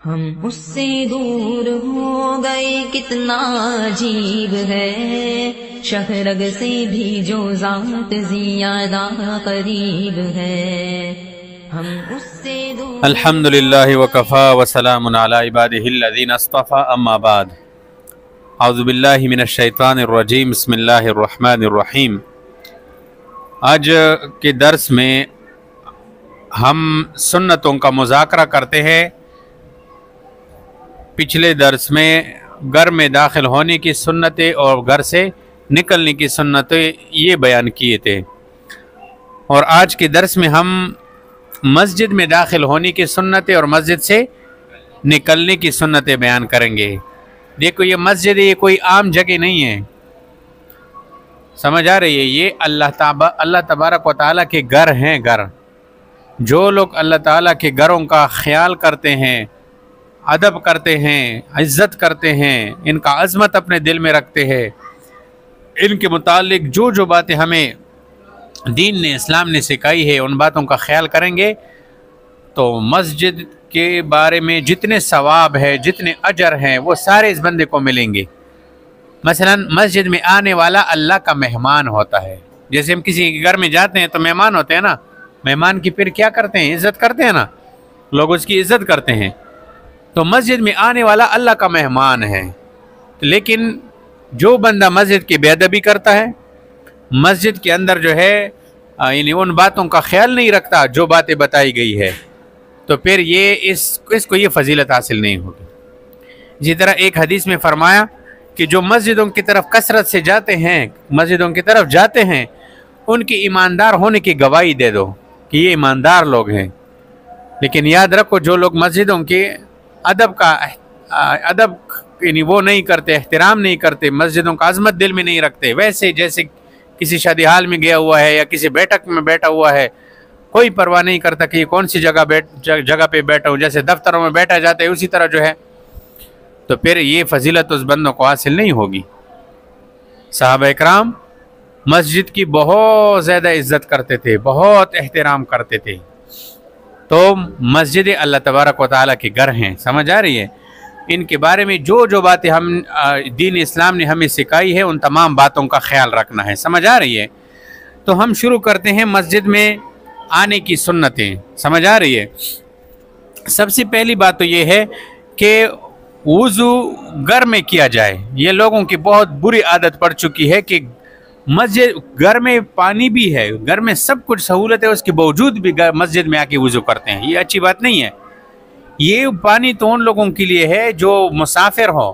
ہم اس سے دور ہو گئے کتنا عجیب ہے، شہرگ سے بھی جو ذات زیادہ قریب ہے، ہم اس سے دور۔ الحمدللہ وکفا وسلام علی عبادہ الذین اصطفی، اما بعد، اعوذ باللہ من الشیطان الرجیم، بسم اللہ الرحمن الرحیم۔ آج کے درس میں ہم سنتوں کا مذاکرہ کرتے ہیں۔ پچھلے درس میں گھر میں داخل ہونے کی سنتیں اور گھر سے نکلنے کی سنتیں یہ بیان کیے تھے، اور آج کے درس میں ہم مسجد میں داخل ہونے کی سنتیں اور مسجد سے نکلنے کی سنتیں بیان کریں گے۔ دیکھو، یہ مسجد یہ کوئی عام جگہ نہیں ہے، سمجھ آ رہی ہے؟ یہ اللہ تبارک و تعالیٰ کے گھر ہیں۔ گھر، جو لوگ اللہ تعالیٰ کے گھروں کا خیال کرتے ہیں، ادب کرتے ہیں، عزت کرتے ہیں، ان کا عظمت اپنے دل میں رکھتے ہیں، ان کے متعلق جو باتیں ہمیں دین نے، اسلام نے سکھائی ہے، ان باتوں کا خیال کریں گے تو مسجد کے بارے میں جتنے ثواب ہے، جتنے اجر ہیں، وہ سارے اس بندے کو ملیں گے۔ مثلا مسجد میں آنے والا اللہ کا مہمان ہوتا ہے۔ جیسے ہم کسی کے گھر میں جاتے ہیں تو مہمان ہوتے ہیں نا، مہمان کی پھر کیا کرتے ہیں؟ عزت کرتے ہیں نا، لوگ اس کی عزت کرتے ہیں۔ تو مسجد میں آنے والا اللہ کا مہمان ہے، لیکن جو بندہ مسجد کی بے ادبی کرتا ہے، مسجد کے اندر جو ہے یعنی ان باتوں کا خیال نہیں رکھتا جو باتیں بتائی گئی ہے، تو پھر یہ اس کو یہ فضیلت حاصل نہیں ہوگی۔ اسی طرح ایک حدیث میں فرمایا کہ جو مسجدوں کی طرف کثرت سے جاتے ہیں، مسجدوں کی طرف جاتے ہیں، ان کی ایماندار ہونے کی گواہی دے دو کہ یہ ایماندار لوگ ہیں۔ لیکن یاد رکھو، جو لوگ مسجدوں کے ادب یعنی وہ نہیں کرتے، احترام نہیں کرتے، مسجدوں کا عظمت دل میں نہیں رکھتے، ویسے جیسے کسی شادی حال میں گیا ہوا ہے یا کسی بیٹھک میں بیٹھا ہوا ہے، کوئی پرواہ نہیں کرتا کہ یہ کون سی جگہ پہ بیٹھا ہوں، جیسے دفتروں میں بیٹھا جاتا ہے اسی طرح جو ہے، تو پھر یہ فضیلت اس بندوں کو حاصل نہیں ہوگی۔ صحابہ اکرام مسجد کی بہت زیادہ عزت کرتے تھے، بہت احترام کرتے تھے۔ تو مسجد اللہ تبارک و تعالیٰ کے گھر ہیں، سمجھ آ رہی ہے؟ ان کے بارے میں جو باتیں ہم دین اسلام نے ہمیں سکھائی ہے، ان تمام باتوں کا خیال رکھنا ہے، سمجھ آ رہی ہے؟ تو ہم شروع کرتے ہیں مسجد میں آنے کی سنتیں، سمجھ آ رہی ہے؟ سب سے پہلی بات تو یہ ہے کہ وضو گھر میں کیا جائے۔ یہ لوگوں کی بہت بری عادت پڑ چکی ہے کہ مسجد، گھر میں پانی بھی ہے، گھر میں سب کچھ سہولت ہے، اس کے باوجود بھی مسجد میں آ کے وضو کرتے ہیں۔ یہ اچھی بات نہیں ہے۔ یہ پانی تو ان لوگوں کے لیے ہے جو مسافر ہو،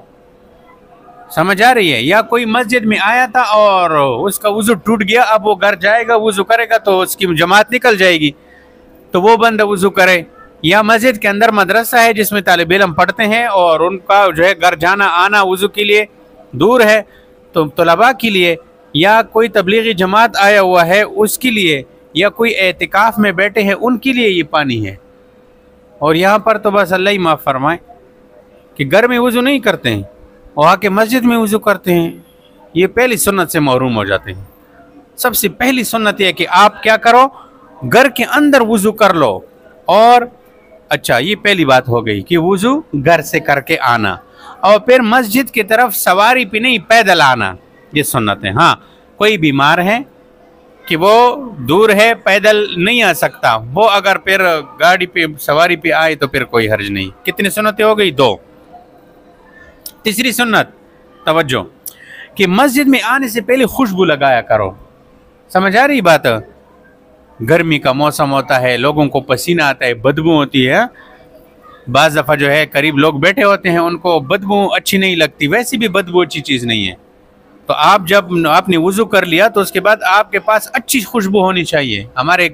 سمجھ آ رہی ہے؟ یا کوئی مسجد میں آیا تھا اور اس کا وضو ٹوٹ گیا، اب وہ گھر جائے گا وضو کرے گا تو اس کی جماعت نکل جائے گی، تو وہ بندہ وضو کرے۔ یا مسجد کے اندر مدرسہ ہے جس میں طالب علم پڑھتے ہیں اور ان کا جو ہے گھر جانا آنا وضو کے لیے دور ہے، تو طلباء کے لیے، یا کوئی تبلیغی جماعت آیا ہوا ہے اس کے لیے، یا کوئی اعتکاف میں بیٹھے ہیں ان کے لیے یہ پانی ہے۔ اور یہاں پر تو بس اللہ ہی معاف فرمائے کہ گھر میں وضو نہیں کرتے ہیں اور آ کے مسجد میں وضو کرتے ہیں، یہ پہلی سنت سے محروم ہو جاتے ہیں۔ سب سے پہلی سنت یہ ہے کہ آپ کیا کرو، گھر کے اندر وضو کر لو۔ اور اچھا، یہ پہلی بات ہو گئی کہ وضو گھر سے کر کے آنا، اور پھر مسجد کی طرف سواری پہ نہیں، پیدل آنا، یہ سنت ہے۔ ہاں، کوئی بیمار ہے کہ وہ دور ہے، پیدل نہیں آ سکتا، وہ اگر پھر گاڑی پہ سواری پہ آئے تو پھر کوئی حرج نہیں۔ کتنی سنتیں ہو گئی؟ 2۔ تیسری سنت، توجہ، کہ مسجد میں آنے سے پہلے خوشبو لگایا کرو۔ سمجھ آ رہی بات؟ گرمی کا موسم ہوتا ہے، لوگوں کو پسینہ آتا ہے، بدبو ہوتی ہے، بعض دفعہ جو ہے قریب لوگ بیٹھے ہوتے ہیں ان کو بدبو اچھی نہیں لگتی، ویسی بھی بدبو اچھی چیز نہیں ہے۔ تو آپ جب آپ نے وضو کر لیا تو اس کے بعد آپ کے پاس اچھی خوشبو ہونی چاہیے۔ ہمارے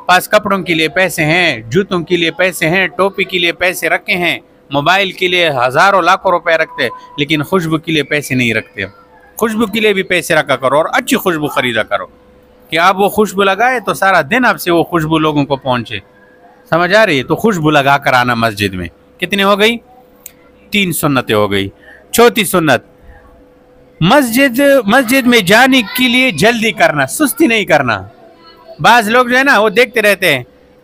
پاس کپڑوں کے لیے پیسے ہیں، جوتوں کے لیے پیسے ہیں، ٹوپی کے لیے پیسے رکھے ہیں، موبائل کے لیے ہزاروں لاکھوں روپے رکھتے، لیکن خوشبو کے لیے پیسے نہیں رکھتے۔ خوشبو کے لیے بھی پیسے رکھا کرو اور اچھی خوشبو خریدا کرو کہ آپ وہ خوشبو لگائے تو سارا دن آپ سے وہ خوشبو لوگوں کو پہنچے، سمجھ آ رہی ہے؟ تو خوشبو لگا کر آنا مسجد میں۔ کتنی ہو گئی؟ 3 سنتیں ہو گئی۔ چوتھی سنت، مسجد میں جانے کے لیے جلدی کرنا، سستی نہیں کرنا۔ بعض لوگ جو ہے نا وہ دیکھتے رہتے ہیں